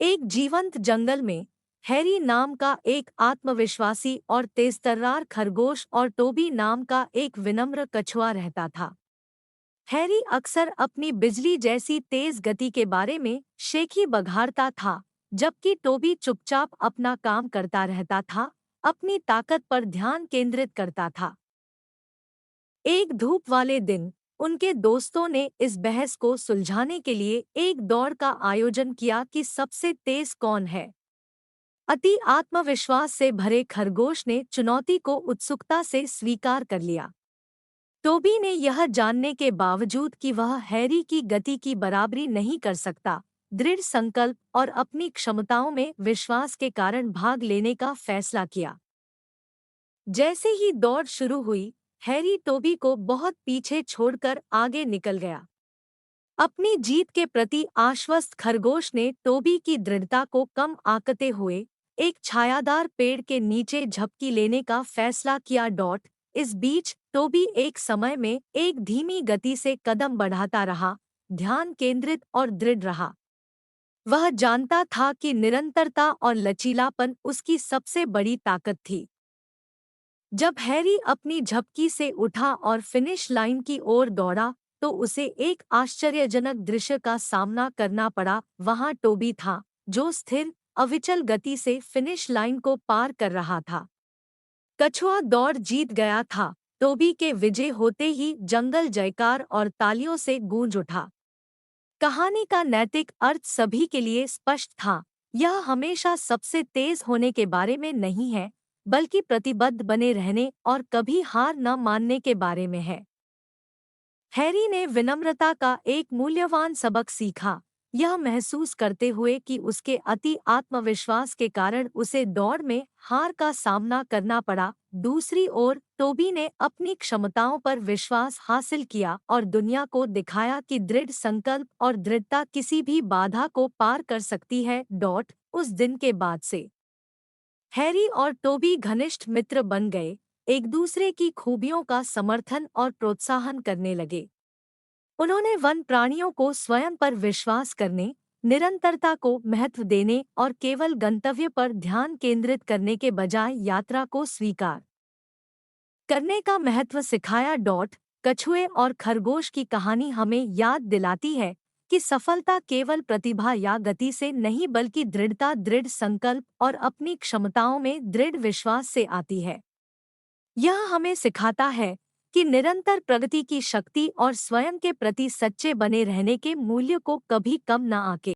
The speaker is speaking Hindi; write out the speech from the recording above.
एक जीवंत जंगल में हैरी नाम का एक आत्मविश्वासी और तेजतर्रार खरगोश और टोबी नाम का एक विनम्र कछुआ रहता था। हैरी अक्सर अपनी बिजली जैसी तेज गति के बारे में शेखी बघारता था, जबकि टोबी चुपचाप अपना काम करता रहता था, अपनी ताकत पर ध्यान केंद्रित करता था। एक धूप वाले दिन उनके दोस्तों ने इस बहस को सुलझाने के लिए एक दौड़ का आयोजन किया कि सबसे तेज कौन है। अति आत्मविश्वास से भरे खरगोश ने चुनौती को उत्सुकता से स्वीकार कर लिया। टोबी ने यह जानने के बावजूद कि वह हैरी की गति की बराबरी नहीं कर सकता, दृढ़ संकल्प और अपनी क्षमताओं में विश्वास के कारण भाग लेने का फैसला किया। जैसे ही दौड़ शुरू हुई, हैरी टोबी को बहुत पीछे छोड़कर आगे निकल गया। अपनी जीत के प्रति आश्वस्त खरगोश ने टोबी की दृढ़ता को कम आंकते हुए एक छायादार पेड़ के नीचे झपकी लेने का फैसला किया। इस बीच टोबी एक समय में एक धीमी गति से कदम बढ़ाता रहा, ध्यान केंद्रित और दृढ़ रहा। वह जानता था कि निरंतरता और लचीलापन उसकी सबसे बड़ी ताकत थी। जब हैरी अपनी झपकी से उठा और फिनिश लाइन की ओर दौड़ा, तो उसे एक आश्चर्यजनक दृश्य का सामना करना पड़ा। वहां टोबी था, जो स्थिर, अविचल गति से फिनिश लाइन को पार कर रहा था। कछुआ दौड़ जीत गया था। टोबी के विजय होते ही जंगल जयकार और तालियों से गूंज उठा। कहानी का नैतिक अर्थ सभी के लिए स्पष्ट था। यह हमेशा सबसे तेज होने के बारे में नहीं है, बल्कि प्रतिबद्ध बने रहने और कभी हार न मानने के बारे में है। हैरी ने विनम्रता का एक मूल्यवान सबक सीखा, यह महसूस करते हुए कि उसके अति आत्मविश्वास के कारण उसे दौड़ में हार का सामना करना पड़ा। दूसरी ओर टोबी ने अपनी क्षमताओं पर विश्वास हासिल किया और दुनिया को दिखाया कि दृढ़ संकल्प और दृढ़ता किसी भी बाधा को पार कर सकती है। उस दिन के बाद से हैरी और टोबी घनिष्ठ मित्र बन गए, एक दूसरे की खूबियों का समर्थन और प्रोत्साहन करने लगे। उन्होंने वन प्राणियों को स्वयं पर विश्वास करने, निरंतरता को महत्व देने और केवल गंतव्य पर ध्यान केंद्रित करने के बजाय यात्रा को स्वीकार करने का महत्व सिखाया। कछुए और खरगोश की कहानी हमें याद दिलाती है कि सफलता केवल प्रतिभा या गति से नहीं, बल्कि दृढ़ता, दृढ़ संकल्प और अपनी क्षमताओं में दृढ़ विश्वास से आती है। यह हमें सिखाता है कि निरंतर प्रगति की शक्ति और स्वयं के प्रति सच्चे बने रहने के मूल्य को कभी कम न आंके।